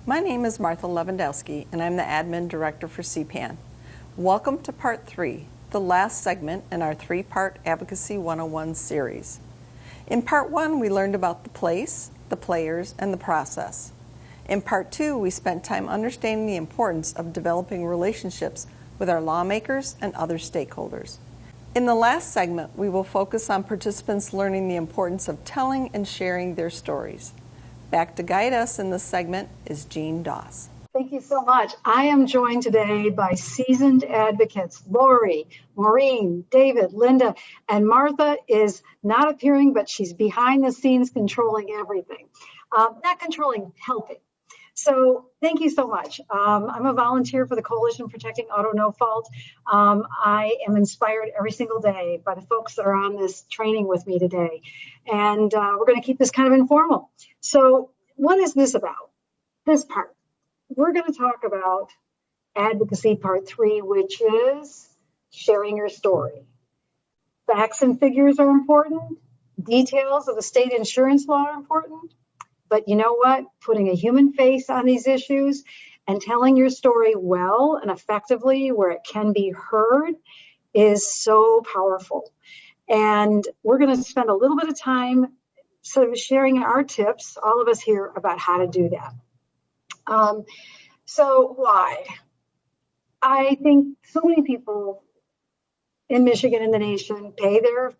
My name is Martha Lewandowski, and I'm the Admin Director for CPAN. Welcome to Part 3, the last segment in our three-part Advocacy 101 series. In Part 1, we learned about the place, the players, and the process. In Part 2, we spent time understanding the importance of developing relationships with our lawmakers and other stakeholders. In the last segment, we will focus on participants learning the importance of telling and sharing their stories. Back to guide us in this segment is Jean Doss. Thank you so much. I am joined today by seasoned advocates, Lori, Maureen, David, Linda, and Martha is not appearing, but she's behind the scenes controlling everything. Not controlling, helping. So thank you so much. I'm a volunteer for the Coalition Protecting Auto No Fault. I am inspired every single day by the folks that are on this training with me today. And we're going to keep this kind of informal. So what is this about? This part. We're going to talk about Advocacy Part 3, which is sharing your story. Facts and figures are important. Details of the state insurance law are important. But you know what? Putting a human face on these issues and telling your story well and effectively where it can be heard is so powerful. And we're going to spend a little bit of time sort of sharing our tips, all of us here, about how to do that. So why? I think so many people in Michigan and the nation pay their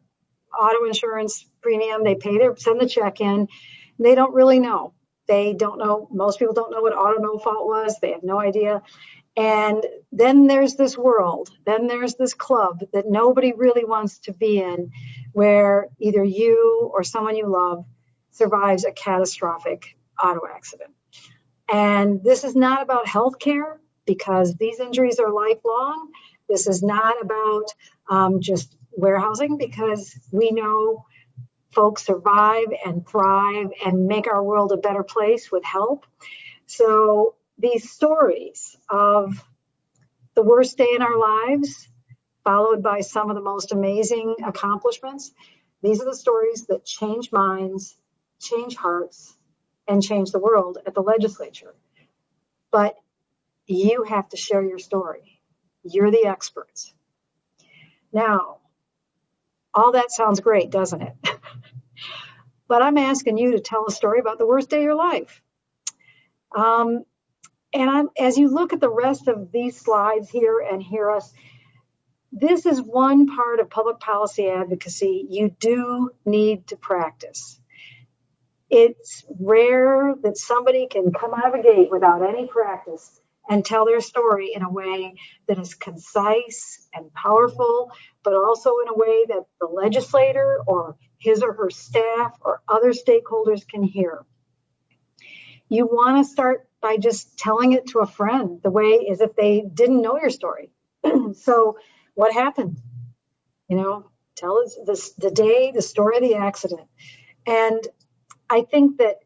auto insurance premium, send the check in. They don't really know. They don't know. Most people don't know what auto no fault was. They have no idea. And then there's this world. Then there's this club that nobody really wants to be in, where either you or someone you love survives a catastrophic auto accident. And this is not about health care, because these injuries are lifelong. This is not about just warehousing, because we know folks survive and thrive and make our world a better place with help. So these stories of the worst day in our lives, followed by some of the most amazing accomplishments, these are the stories that change minds, change hearts, and change the world at the legislature. But you have to share your story. You're the experts. Now, all that sounds great, doesn't it? But I'm asking you to tell a story about the worst day of your life. As you look at the rest of these slides here and hear us, this is one part of public policy advocacy you do need to practice. It's rare that somebody can come out of a gate without any practice and tell their story in a way that is concise and powerful, but also in a way that the legislator or his or her staff or other stakeholders can hear. You want to start by just telling it to a friend, the way as if they didn't know your story. So what happened? Tell us the story of the accident. And I think that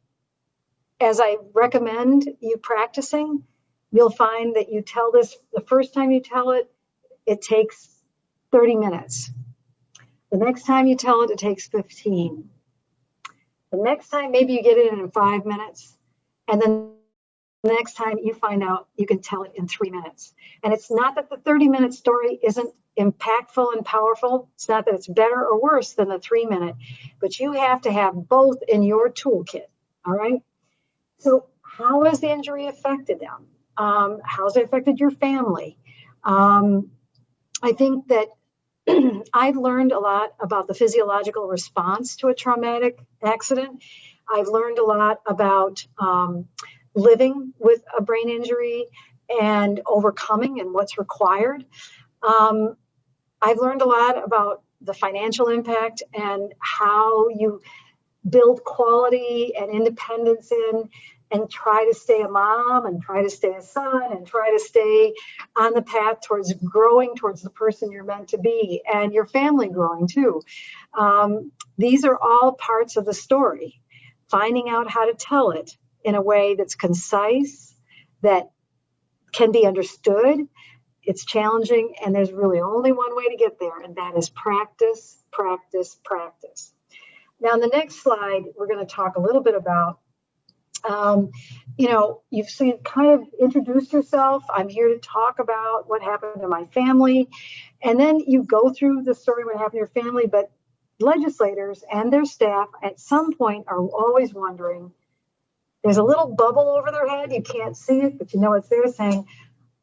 as I recommend you practicing, you'll find that you tell this, the first time you tell it, it takes 30 minutes. The next time you tell it, it takes 15. The next time, maybe you get it in 5 minutes. And then the next time you find out, you can tell it in 3 minutes. And it's not that the 30-minute story isn't impactful and powerful. It's not that it's better or worse than the 3-minute, but you have to have both in your toolkit. All right. So how has the injury affected them? How's it affected your family? I think that I've learned a lot about the physiological response to a traumatic accident. I've learned a lot about living with a brain injury and overcoming and what's required. I've learned a lot about the financial impact and how you build quality and independence in and try to stay a mom and try to stay a son and try to stay on the path towards growing towards the person you're meant to be and your family growing too. These are all parts of the story. Finding out how to tell it in a way that's concise, that can be understood. It's challenging, and there's really only one way to get there, and that is practice, practice, practice. Now, in the next slide, we're going to talk a little bit about You've seen kind of introduced yourself. I'm here to talk about what happened to my family. And then you go through the story, what happened to your family. But legislators and their staff at some point are always wondering, there's a little bubble over their head. You can't see it, but you know it's there saying,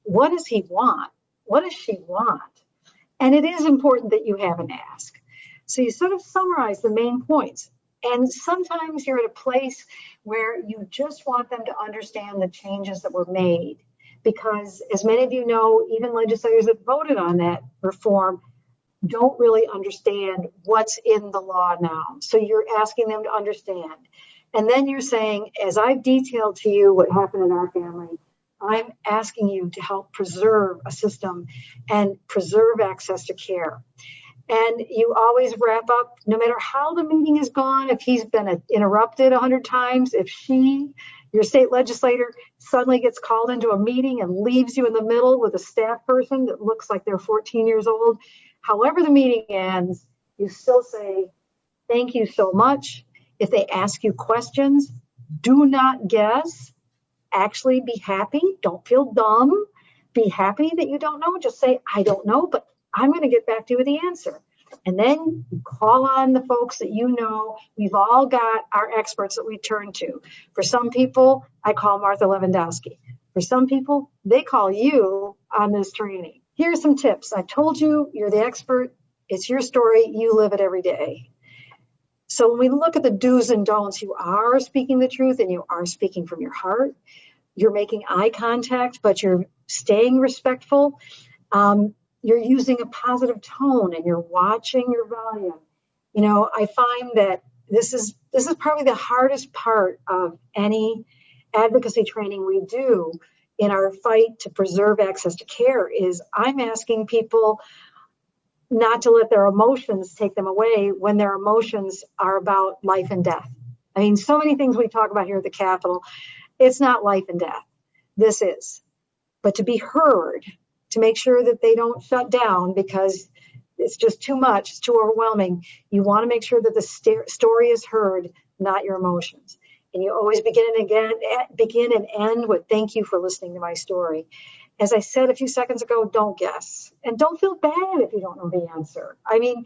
what does he want? What does she want? And it is important that you have an ask. So you sort of summarize the main points. And sometimes you're at a place where you just want them to understand the changes that were made. Because as many of you know, even legislators that voted on that reform don't really understand what's in the law now. So you're asking them to understand. And then you're saying, as I've detailed to you what happened in our family, I'm asking you to help preserve a system and preserve access to care. And you always wrap up, no matter how the meeting has gone, if he's been interrupted 100 times, if she, your state legislator, suddenly gets called into a meeting and leaves you in the middle with a staff person that looks like they're 14 years old, however the meeting ends, you still say, thank you so much. If they ask you questions, do not guess. Actually be happy. Don't feel dumb. Be happy that you don't know. Just say, I don't know, but I'm going to get back to you with the answer. And then you call on the folks that you know. We've all got our experts that we turn to. For some people, I call Martha Lewandowski. For some people, they call you on this training. Here are some tips. I told you, you're the expert. It's your story. You live it every day. So when we look at the do's and don'ts, you are speaking the truth and you are speaking from your heart. You're making eye contact, but you're staying respectful. You're using a positive tone and you're watching your volume. I find that this is probably the hardest part of any advocacy training we do in our fight to preserve access to care is I'm asking people not to let their emotions take them away when their emotions are about life and death. I mean, so many things we talk about here at the Capitol, it's not life and death. This is. But to be heard, to make sure that they don't shut down because it's just too much, it's too overwhelming, you want to make sure that the story is heard, not your emotions. And you always begin and end with thank you for listening to my story. As I said a few seconds ago, don't guess. And don't feel bad if you don't know the answer. I mean,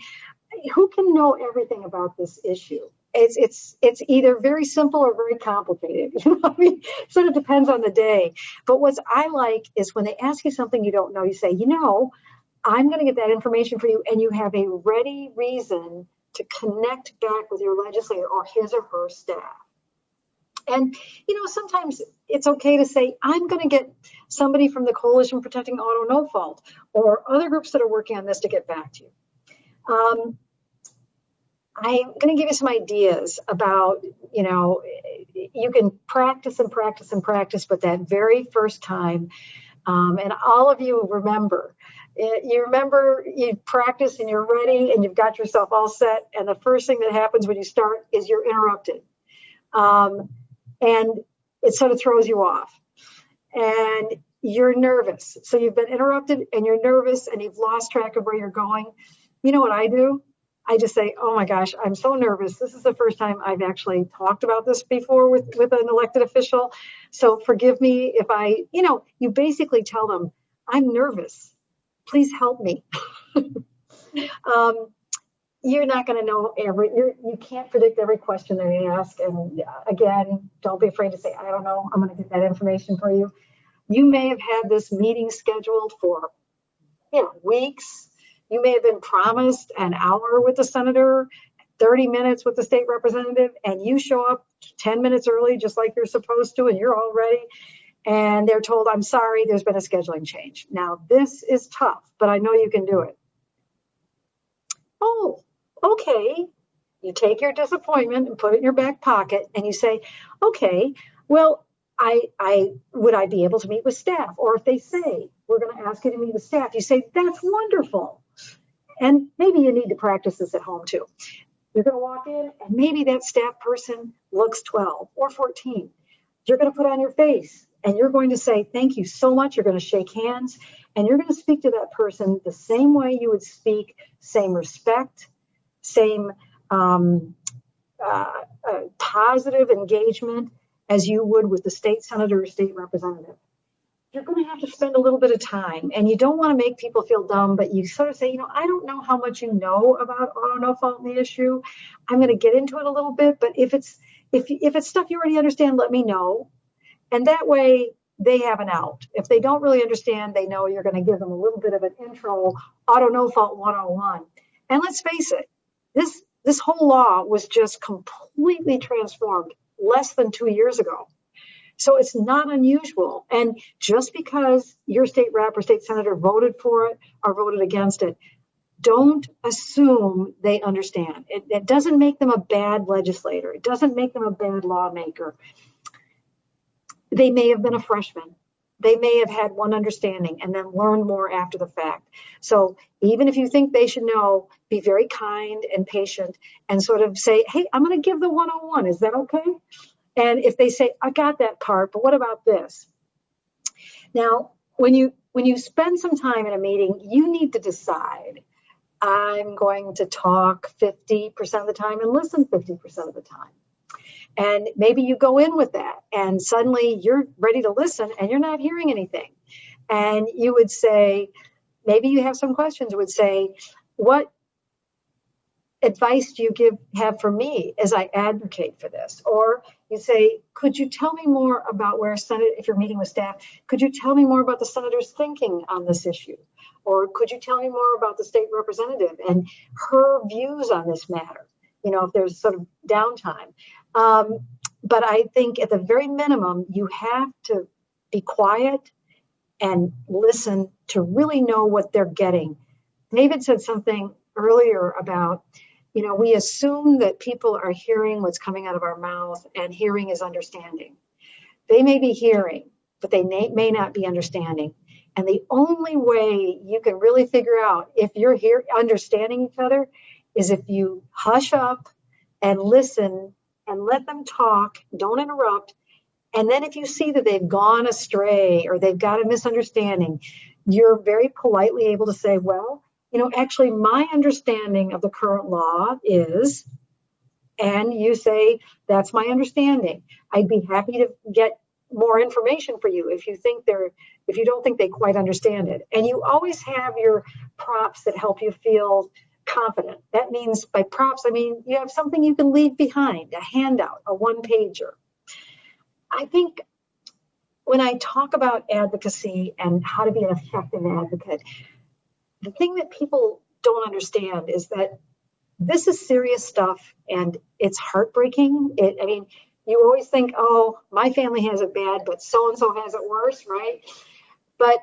who can know everything about this issue? It's either very simple or very complicated. I mean, it sort of depends on the day. But what I like is when they ask you something you don't know, you say, I'm going to get that information for you. And you have a ready reason to connect back with your legislator or his or her staff. And, sometimes it's okay to say, I'm going to get somebody from the Coalition Protecting Auto No Fault or other groups that are working on this to get back to you. I'm going to give you some ideas about, you can practice and practice and practice, but that very first time, and all of you remember you practice and you're ready and you've got yourself all set. And the first thing that happens when you start is you're interrupted. And it sort of throws you off and you're nervous. So you've been interrupted and you're nervous and you've lost track of where you're going. You know what I do? I just say, oh my gosh, I'm so nervous. This is the first time I've actually talked about this before with an elected official. So forgive me if you basically tell them, I'm nervous. Please help me. You're not going to know you can't predict every question they ask. And again, don't be afraid to say, I don't know. I'm going to get that information for you. You may have had this meeting scheduled for, weeks. You may have been promised an hour with the senator, 30 minutes with the state representative, and you show up 10 minutes early, just like you're supposed to, and you're all ready. And they're told, I'm sorry, there's been a scheduling change. Now, this is tough, but I know you can do it. Oh, okay. You take your disappointment and put it in your back pocket and you say, okay, well, would I be able to meet with staff? Or if they say, we're going to ask you to meet with staff, you say, that's wonderful. And maybe you need to practice this at home too. You're going to walk in and maybe that staff person looks 12 or 14. You're going to put on your face and you're going to say, thank you so much. You're going to shake hands and you're going to speak to that person the same way you would speak, same respect, same positive engagement as you would with the state senator or state representative. You're going to have to spend a little bit of time, and you don't want to make people feel dumb, but you sort of say, I don't know how much you know about auto no fault in the issue. I'm going to get into it a little bit, but if it's stuff you already understand, let me know. And that way they have an out. If they don't really understand, they know you're going to give them a little bit of an intro, auto no fault 101. And let's face it, this whole law was just completely transformed less than 2 years ago. So it's not unusual. And just because your state rep or state senator voted for it or voted against it, don't assume they understand. It doesn't make them a bad legislator. It doesn't make them a bad lawmaker. They may have been a freshman. They may have had one understanding and then learned more after the fact. So even if you think they should know, be very kind and patient and sort of say, hey, I'm going to give the 101. Is that okay? And if they say, I got that part, but what about this? Now, when you spend some time in a meeting, you need to decide, I'm going to talk 50% of the time and listen 50% of the time. And maybe you go in with that and suddenly you're ready to listen and you're not hearing anything. And you would say, maybe you have some questions, would say, what advice do you have for me as I advocate for this? Or you say, could you tell me more about if you're meeting with staff, could you tell me more about the senator's thinking on this issue? Or could you tell me more about the state representative and her views on this matter? If there's sort of downtime. But I think at the very minimum, you have to be quiet and listen to really know what they're getting. David said something earlier about, we assume that people are hearing what's coming out of our mouth, and hearing is understanding. They may be hearing, but they may not be understanding. And the only way you can really figure out if you're understanding each other is if you hush up and listen and let them talk, don't interrupt. And then if you see that they've gone astray or they've got a misunderstanding, you're very politely able to say, well, actually my understanding of the current law is, and you say, that's my understanding. I'd be happy to get more information for you if you don't think they quite understand it. And you always have your props that help you feel confident. That means by props, you have something you can leave behind, a handout, a one-pager. I think when I talk about advocacy and how to be an effective advocate, the thing that people don't understand is that this is serious stuff and it's heartbreaking. You always think, oh, my family has it bad, but so-and-so has it worse, right? But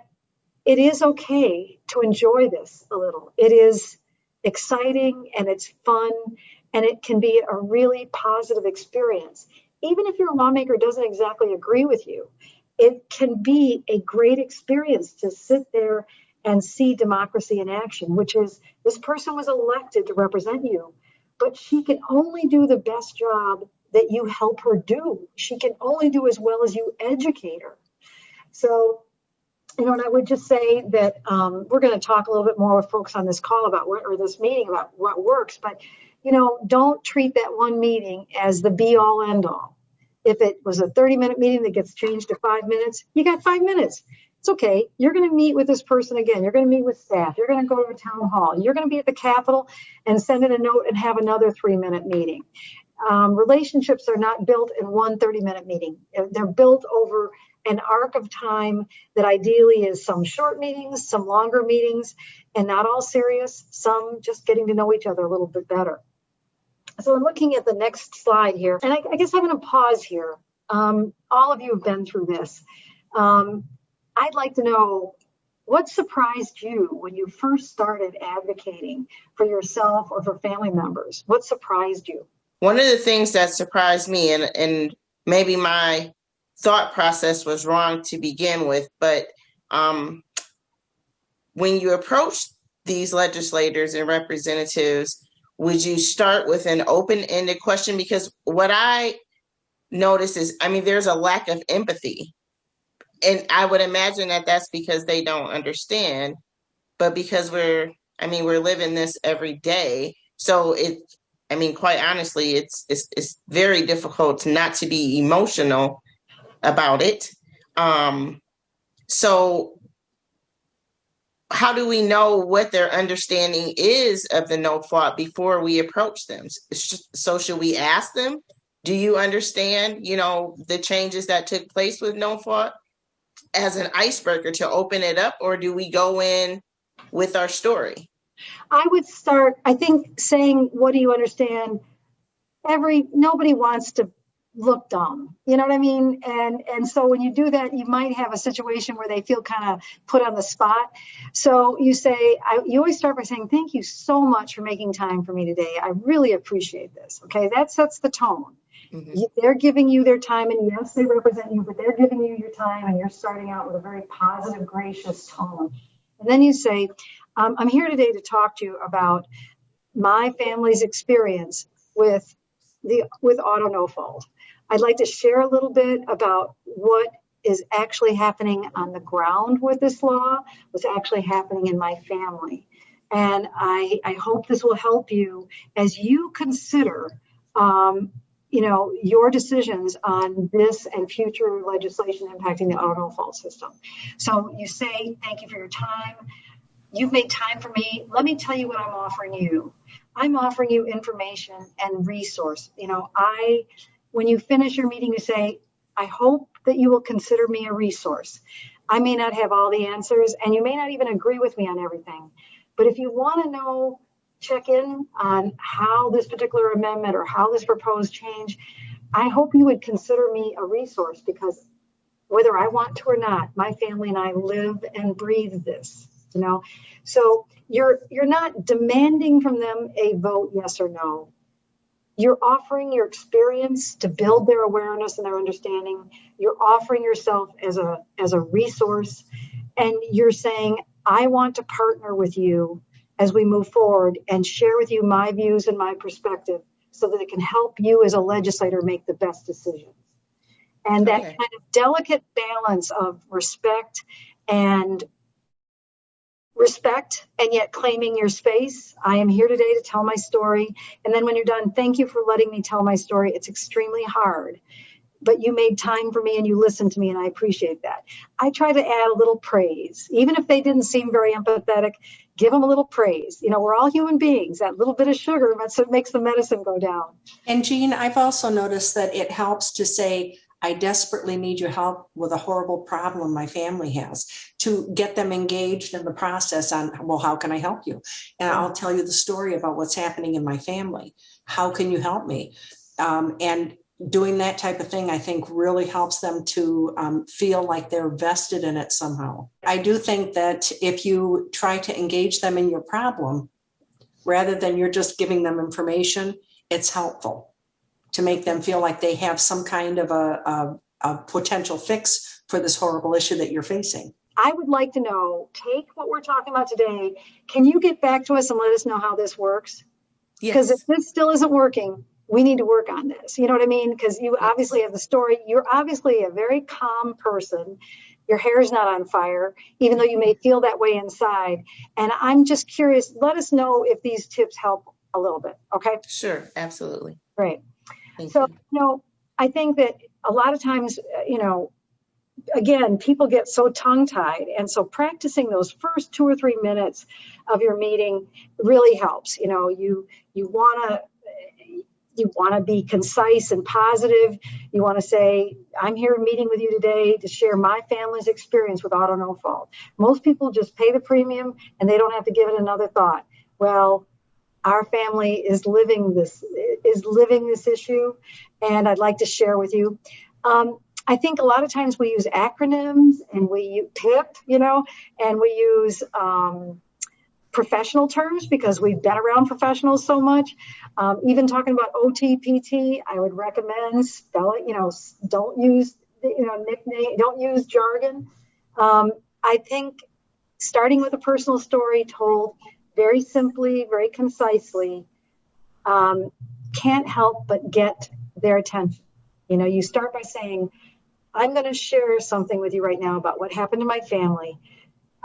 it is okay to enjoy this a little. It is exciting and it's fun and it can be a really positive experience. Even if your lawmaker doesn't exactly agree with you, it can be a great experience to sit there and see democracy in action, which is this person was elected to represent you, but she can only do the best job that you help her do. She can only do as well as you educate her. So, and I would just say that we're going to talk a little bit more with folks on this call this meeting about what works, but, don't treat that one meeting as the be all end all. If it was a 30-minute meeting that gets changed to 5 minutes, you got 5 minutes. It's okay. You're going to meet with this person again. You're going to meet with staff. You're going to go to a town hall. You're going to be at the Capitol and send in a note and have another 3-minute meeting. Relationships are not built in one 30-minute meeting. They're built over an arc of time that ideally is some short meetings, some longer meetings, and not all serious, some just getting to know each other a little bit better. So I'm looking at the next slide here, and I guess I'm going to pause here. All of you have been through this. I'd like to know what surprised you when you first started advocating for yourself or for family members. What surprised you? One of the things that surprised me, and maybe my thought process was wrong to begin with, but when you approach these legislators and representatives, would you start with an open-ended question? Because what I notice is, there's a lack of empathy. And I would imagine that that's because they don't understand, but because we're living this every day. So I mean, quite honestly, it's very difficult not to be emotional about it. So how do we know what their understanding is of the no fault before we approach them? So should we ask them, do you understand, the changes that took place with no fault, as an icebreaker to open it up, or do we go in with our story? I would start, I think, saying, what do you understand? Nobody wants to look dumb. You know what I mean? And so when you do that, you might have a situation where they feel kind of put on the spot. So you you always start by saying, thank you so much for making time for me today. I really appreciate this. Okay. That sets the tone. Mm-hmm. They're giving you their time, and yes, they represent you, but they're giving you your time, and you're starting out with a very positive, gracious tone. And then you say, I'm here today to talk to you about my family's experience with auto no fault. I'd like to share a little bit about what is actually happening on the ground with this law, what's actually happening in my family. And I hope this will help you as you consider, your decisions on this and future legislation impacting the auto no fault system. So you say, thank you for your time. You've made time for me. Let me tell you what I'm offering you. I'm offering you information and resource. When you finish your meeting, you say, I hope that you will consider me a resource. I may not have all the answers, and you may not even agree with me on everything. But if you want to know, check in on how this particular amendment or how this proposed change, I hope you would consider me a resource, because whether I want to or not, my family and I live and breathe this. So you're not demanding from them a vote yes or no. You're offering your experience to build their awareness and their understanding. You're offering yourself as a resource, and you're saying, I want to partner with you as we move forward and share with you my views and my perspective so that it can help you as a legislator make the best decisions. And that kind of delicate balance of respect and yet claiming your space. I am here today to tell my story. And then when you're done, thank you for letting me tell my story. It's extremely hard, but you made time for me and you listened to me, and I appreciate that. I try to add a little praise. Even if they didn't seem very empathetic, give them a little praise. We're all human beings. That little bit of sugar, that's what makes the medicine go down. And Jean, I've also noticed that it helps to say, I desperately need your help with a horrible problem my family has, to get them engaged in the process on, well, how can I help you? And I'll tell you the story about what's happening in my family. How can you help me? And doing that type of thing, I think, really helps them to feel like they're vested in it somehow. I do think that if you try to engage them in your problem, rather than you're just giving them information, it's helpful to make them feel like they have some kind of a potential fix for this horrible issue that you're facing. I would like to know, take what we're talking about today. Can you get back to us and let us know how this works? Because if this still isn't working, we need to work on this. You know what I mean? Because you obviously have the story. You're obviously a very calm person. Your hair is not on fire, even though you may feel that way inside. And I'm just curious, let us know if these tips help a little bit. Okay? Sure. Absolutely. Great. Thank So, you. I think that a lot of times, again, people get so tongue-tied. And so practicing those first 2 or 3 minutes of your meeting really helps. You want to be concise and positive. You want to say, I'm here meeting with you today to share my family's experience with auto no fault. Most people just pay the premium and they don't have to give it another thought. Well, our family is living this issue, and I'd like to share with you. I think a lot of times we use acronyms and we use PIP, and we use professional terms because we've been around professionals so much. Even talking about OTPT, I would recommend spell it. Don't use nickname, don't use jargon. I think starting with a personal story told very simply, very concisely, can't help but get their attention. You start by saying, I'm going to share something with you right now about what happened to my family.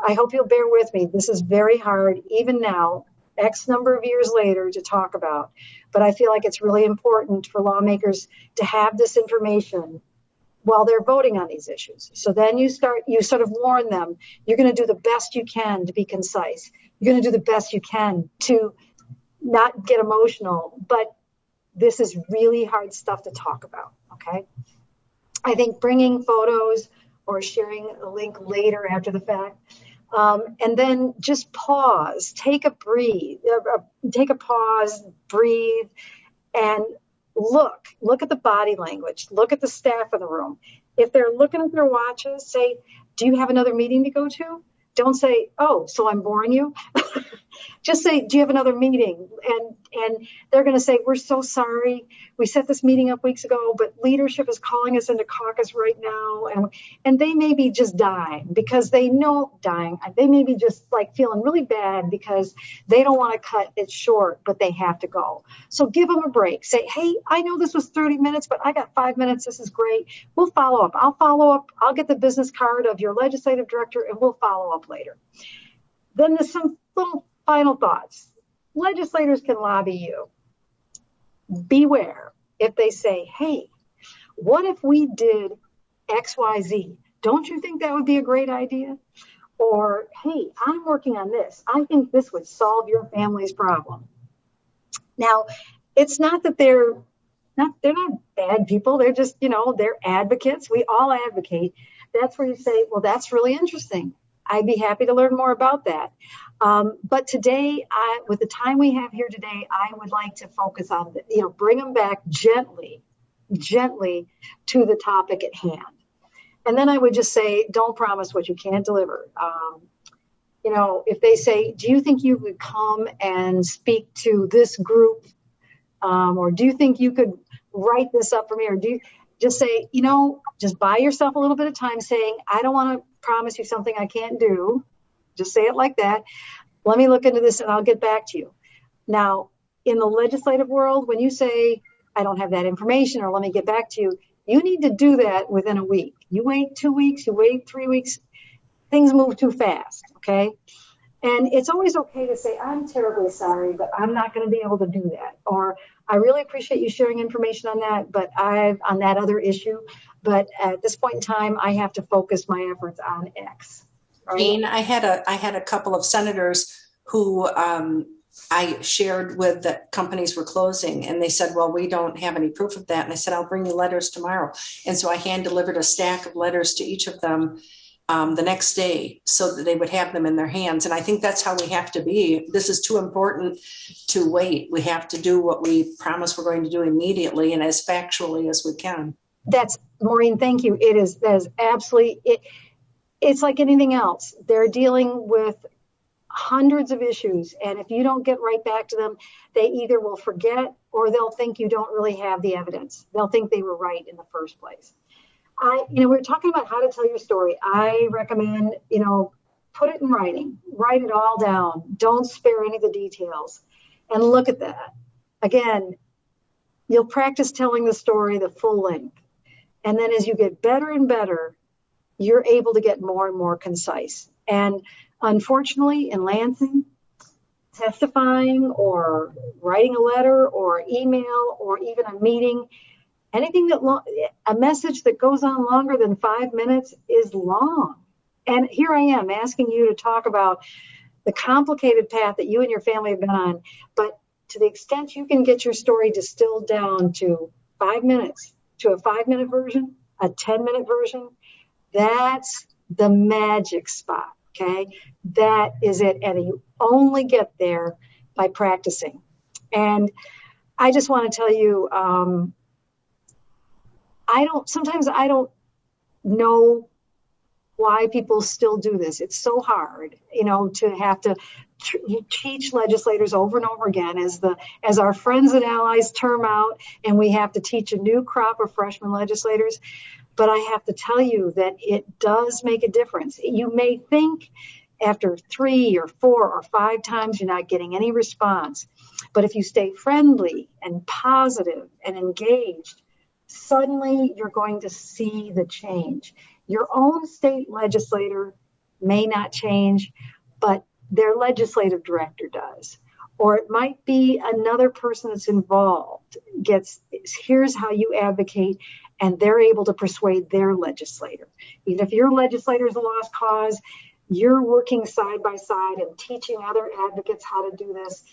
I hope you'll bear with me. This is very hard, even now. X number of years later to talk about. But I feel like it's really important for lawmakers to have this information while they're voting on these issues. So then you sort of warn them, you're going to do the best you can to be concise. You're going to do the best you can to not get emotional, but this is really hard stuff to talk about, okay? I think bringing photos or sharing a link later after the fact, and then just pause, take a pause, breathe, and look at the body language, look at the staff in the room. If they're looking at their watches, say, do you have another meeting to go to? Don't say, oh, so I'm boring you. Just say, do you have another meeting? And they're going to say, we're so sorry. We set this meeting up weeks ago, but leadership is calling us into caucus right now. And they may be just dying because they know dying. They may be just like feeling really bad because they don't want to cut it short, but they have to go. So give them a break. Say, hey, I know this was 30 minutes, but I got 5 minutes. This is great. We'll follow up. I'll follow up. I'll get the business card of your legislative director and we'll follow up later. Then there's some little final thoughts. Legislators can lobby you. Beware if they say, hey, what if we did XYZ? Don't you think that would be a great idea? Or, hey, I'm working on this. I think this would solve your family's problem. Now, it's not that they're not bad people. They're just, they're advocates. We all advocate. That's where you say, well, that's really interesting. I'd be happy to learn more about that. But today, with the time we have here today, I would like to focus on, bring them back gently to the topic at hand. And then I would just say, don't promise what you can't deliver. If they say, do you think you could come and speak to this group? Or do you think you could write this up for me? Or do you just say, just buy yourself a little bit of time saying, I don't want to promise you something I can't do. Just say it like that. Let me look into this and I'll get back to you. Now, in the legislative world, when you say, I don't have that information or let me get back to you, you need to do that within a week. You wait 2 weeks, you wait 3 weeks, things move too fast, okay? And it's always okay to say, I'm terribly sorry, but I'm not going to be able to do that. Or I really appreciate you sharing information on that, but on that other issue. But at this point in time, I have to focus my efforts on X. Right? Jane, I had a couple of senators who I shared with that companies were closing, and they said, well, we don't have any proof of that. And I said, I'll bring you letters tomorrow. And so I hand delivered a stack of letters to each of them the next day so that they would have them in their hands. And I think that's how we have to be. This is too important to wait. We have to do what we promise we're going to do immediately and as factually as we can. Maureen, thank you. That is absolutely it. It's like anything else. They're dealing with hundreds of issues. And if you don't get right back to them, they either will forget or they'll think you don't really have the evidence. They'll think they were right in the first place. We're talking about how to tell your story. I recommend, put it in writing, write it all down. Don't spare any of the details and look at that. Again, you'll practice telling the story the full length. And then as you get better and better, you're able to get more and more concise. And unfortunately, in Lansing, testifying or writing a letter or email or even a meeting, a message that goes on longer than 5 minutes is long. And here I am asking you to talk about the complicated path that you and your family have been on. But to the extent you can get your story distilled down to 5 minutes, to a 5-minute version, a 10-minute version, that's the magic spot, okay? That is it. And you only get there by practicing. And I just want to tell you, sometimes I don't know why people still do this. It's so hard, to have to teach legislators over and over again as our friends and allies term out, and we have to teach a new crop of freshman legislators. But I have to tell you that it does make a difference. You may think after 3 or 4 or 5 times you're not getting any response. But if you stay friendly and positive and engaged, suddenly you're going to see the change. Your own state legislator may not change, but their legislative director does. or it might be another person that's involved here's how you advocate, and they're able to persuade their legislator. Even if your legislator is a lost cause, you're working side by side and teaching other advocates how to do this.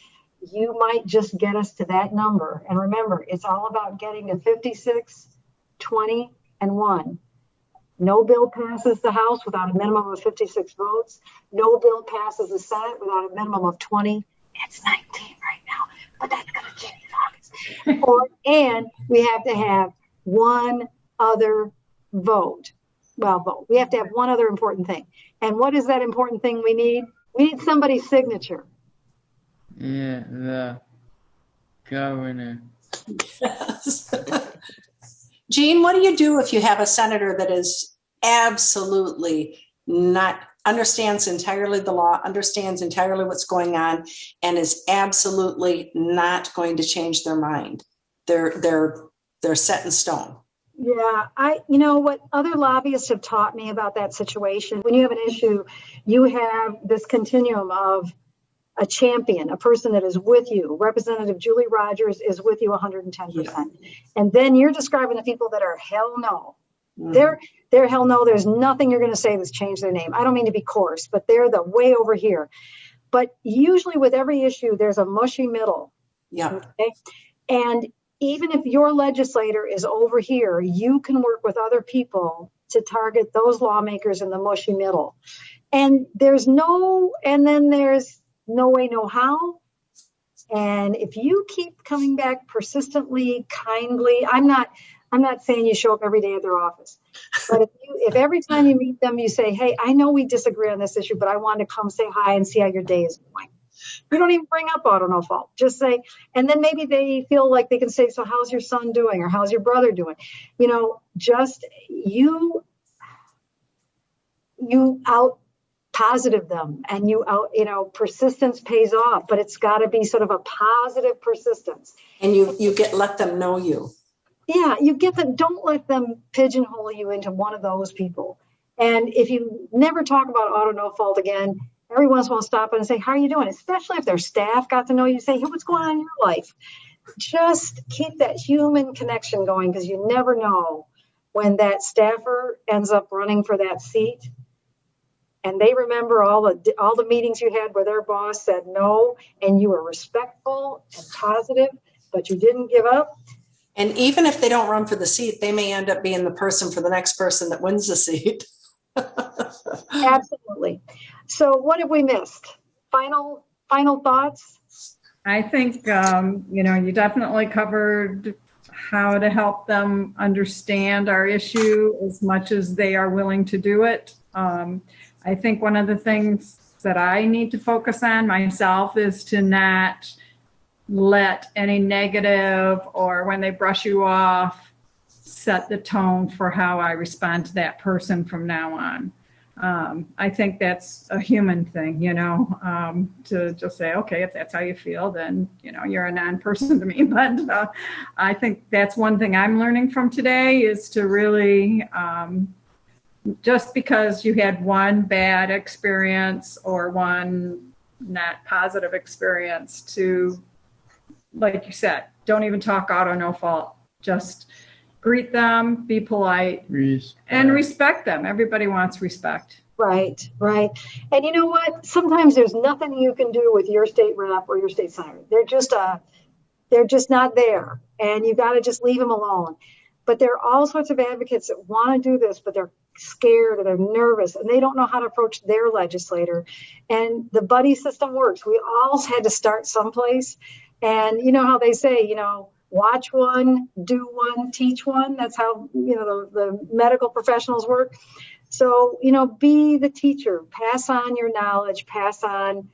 You might just get us to that number. And remember, it's all about getting to 56, 20, and 1. No bill passes the House without a minimum of 56 votes. No bill passes the Senate without a minimum of 20. It's 19 right now, but that's going to change in August. And we have to have one other vote. Well, we have to have one other important thing. And what is that important thing we need? We need somebody's signature. Yeah, the governor. Yes. Jean, what do you do if you have a senator that is absolutely not understands entirely the law, understands entirely what's going on, and is absolutely not going to change their mind? They're set in stone. Yeah, what other lobbyists have taught me about that situation, when you have an issue, you have this continuum of a champion, a person that is with you. Representative Julie Rogers is with you 110%. Yeah. And then you're describing the people that are hell no. Mm-hmm. They're hell no. There's nothing you're going to say that's changed their name. I don't mean to be coarse, but they're the way over here. But usually with every issue, there's a mushy middle. Yeah. Okay? And even if your legislator is over here, you can work with other people to target those lawmakers in the mushy middle. And there's no way, no how. And if you keep coming back persistently, kindly, I'm not saying you show up every day at their office, but if every time you meet them, you say, hey, I know we disagree on this issue, but I want to come say hi and see how your day is going. You don't even bring up auto no fault. Just say, and then maybe they feel like they can say, so how's your son doing? Or how's your brother doing? Just you out positive them, and persistence pays off, but it's got to be sort of a positive persistence. And let them know you. Yeah, you get them. Don't let them pigeonhole you into one of those people. And if you never talk about auto no fault again, every once in a while stop and say, how are you doing? Especially if their staff got to know you, say, hey, what's going on in your life? Just keep that human connection going, because you never know when that staffer ends up running for that seat. And they remember all the meetings you had where their boss said no, and you were respectful and positive, but you didn't give up. And even if they don't run for the seat, they may end up being the person for the next person that wins the seat. Absolutely. So what have we missed? Final thoughts? I think, you definitely covered how to help them understand our issue as much as they are willing to do it. I think one of the things that I need to focus on myself is to not let any negative or when they brush you off set the tone for how I respond to that person from now on. I think that's a human thing, to just say, okay, if that's how you feel, then, you're a non-person to me. But I think that's one thing I'm learning from today is to really, just because you had one bad experience or one not positive experience, to, like you said, don't even talk auto no fault. Just greet them, be polite, and respect them. Everybody wants respect. Right. And you know what? Sometimes there's nothing you can do with your state rep or your state senator. They're just not there, and you got to just leave them alone. But there are all sorts of advocates that want to do this, but they're scared or they're nervous and they don't know how to approach their legislator. And the buddy system works. We all had to start someplace. And you know how they say, watch one, do one, teach one. That's how, the medical professionals work. So, be the teacher, pass on your knowledge, pass on,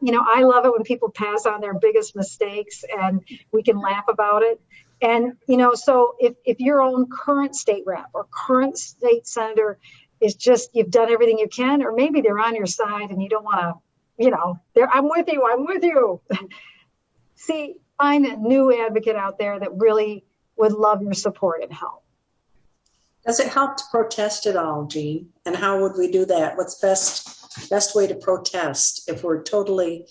I love it when people pass on their biggest mistakes and we can laugh about it. And, so if your own current state rep or current state senator is just, you've done everything you can, or maybe they're on your side and you don't want to, I'm with you. See, find a new advocate out there that really would love your support and help. Does it help to protest at all, Jean? And how would we do that? What's best way to protest if we're totally...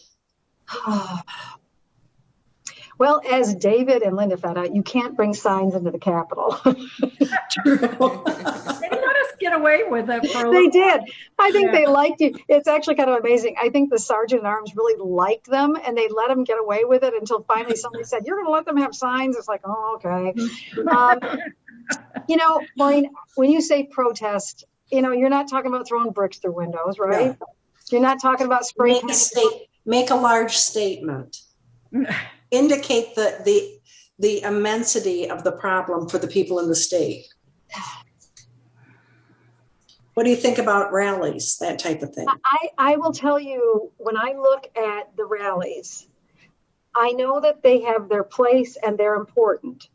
Well, as David and Linda found out, you can't bring signs into the Capitol. They let us get away with it for a They little did. I think Yeah. they liked you. It's actually kind of amazing. I think the sergeant at arms really liked them, and they let them get away with it until finally somebody said, "You're going to let them have signs?" It's like, oh, okay. Maureen, when you say protest, you're not talking about throwing bricks through windows, right? No. You're not talking about spray Make painting. make a large statement. Indicate the immensity of the problem for the people in the state. What do you think about rallies, that type of thing? I will tell you, when I look at the rallies, I know that they have their place and they're important.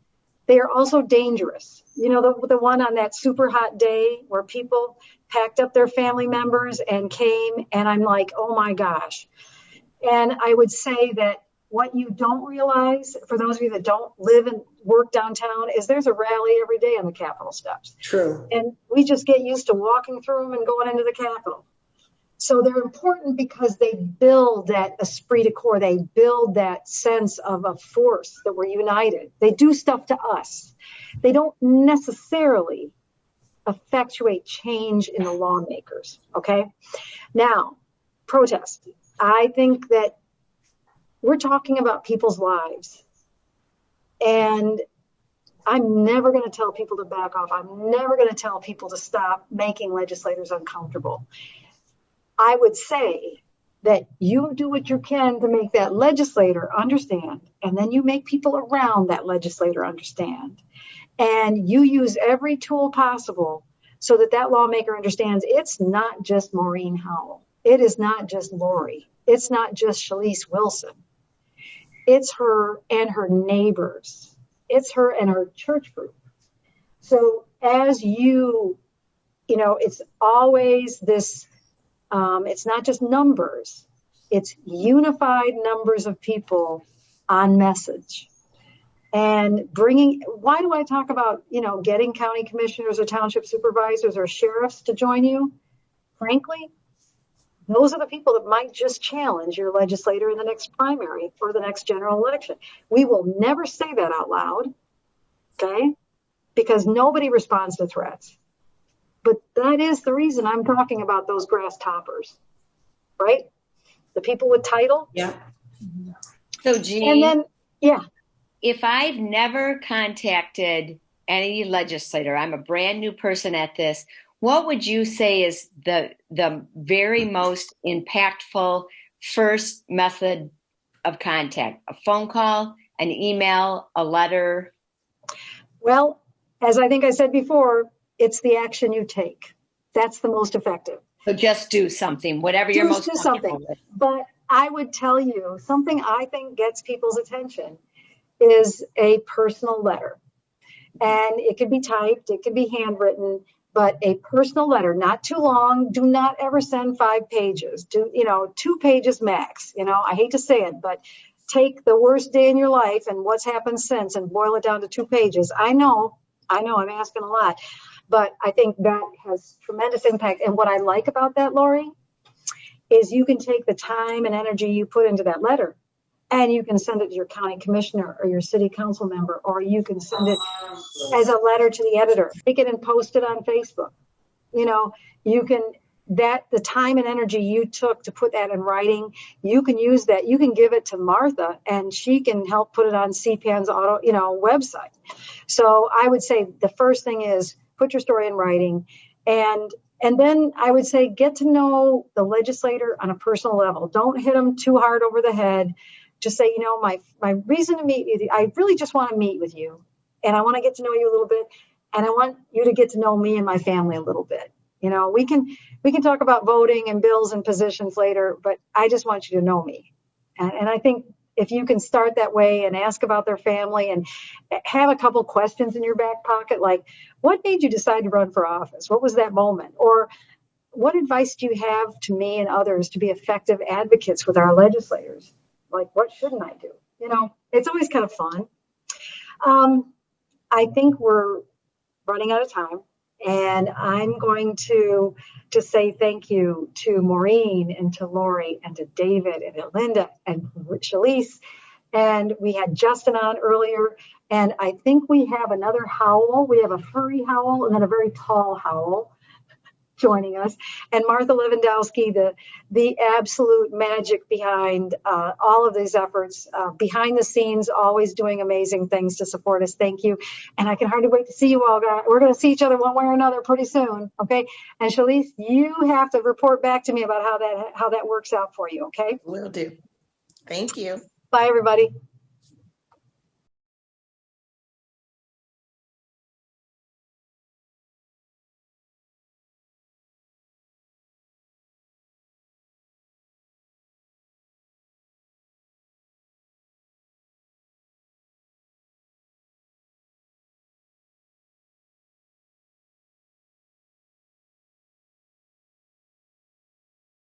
They are also dangerous. The one on that super hot day where people packed up their family members and came, and I'm like, oh my gosh. And I would say that what you don't realize, for those of you that don't live and work downtown, is there's a rally every day on the Capitol steps. True. And we just get used to walking through them and going into the Capitol. So they're important because they build that esprit de corps. They build that sense of a force that we're united. They do stuff to us. They don't necessarily effectuate change in the lawmakers, okay? Now, protest. I think that we're talking about people's lives. And I'm never going to tell people to back off. I'm never going to tell people to stop making legislators uncomfortable. I would say that you do what you can to make that legislator understand, and then you make people around that legislator understand. And you use every tool possible so that that lawmaker understands it's not just Maureen Howell. It is not just Lori. It's not just Shalise Wilson. It's her and her neighbors. It's her and her church group. So as it's always this, it's not just numbers. It's unified numbers of people on message. And why do I talk about, getting county commissioners or township supervisors or sheriffs to join you? Frankly, those are the people that might just challenge your legislator in the next primary or the next general election. We will never say that out loud, okay? Because nobody responds to threats. But that is the reason I'm talking about those grass toppers, right? The people with title. Yeah. So, Jean, And then, yeah. if I've never contacted any legislator, I'm a brand new person at this, what would you say is the very most impactful first method of contact? A phone call, an email, a letter? Well, as I think I said before, it's the action you take. That's the most effective. So just do something, whatever you're most comfortable with. But I would tell you something I think gets people's attention is a personal letter. And it could be typed, it could be handwritten, but a personal letter, not too long. Do not ever send 5 pages. 2 pages max. I hate to say it, but take the worst day in your life and what's happened since and boil it down to 2 pages. I know I'm asking a lot, but I think that has tremendous impact. And what I like about that, Lori, is you can take the time and energy you put into that letter and you can send it to your county commissioner or your city council member, or you can send it as a letter to the editor. Take it and post it on Facebook. You can, the time and energy you took to put that in writing, you can use that. You can give it to Martha and she can help put it on CPAN's website. So I would say the first thing is put your story in writing. And then I would say get to know the legislator on a personal level. Don't hit them too hard over the head. Just say, my reason to meet with you, I really just want to meet with you. And I want to get to know you a little bit. And I want you to get to know me and my family a little bit. We can talk about voting and bills and positions later, but I just want you to know me. And I think if you can start that way and ask about their family and have a couple questions in your back pocket, like what made you decide to run for office? What was that moment? Or what advice do you have to me and others to be effective advocates with our legislators? Like, what shouldn't I do? It's always kind of fun. I think we're running out of time. And I'm going to just say thank you to Maureen and to Lori and to David and to Linda and Shalise And we had Justin on earlier. And I think we have another howl. We have a furry howl and then a very tall howl joining us, and Martha Lewandowski, the absolute magic behind all of these efforts, behind the scenes, always doing amazing things to support us. Thank you. And I can hardly wait to see you all. We're going to see each other one way or another pretty soon. Okay. And Shalise, you have to report back to me about how that works out for you. Okay. Will do. Thank you. Bye, everybody.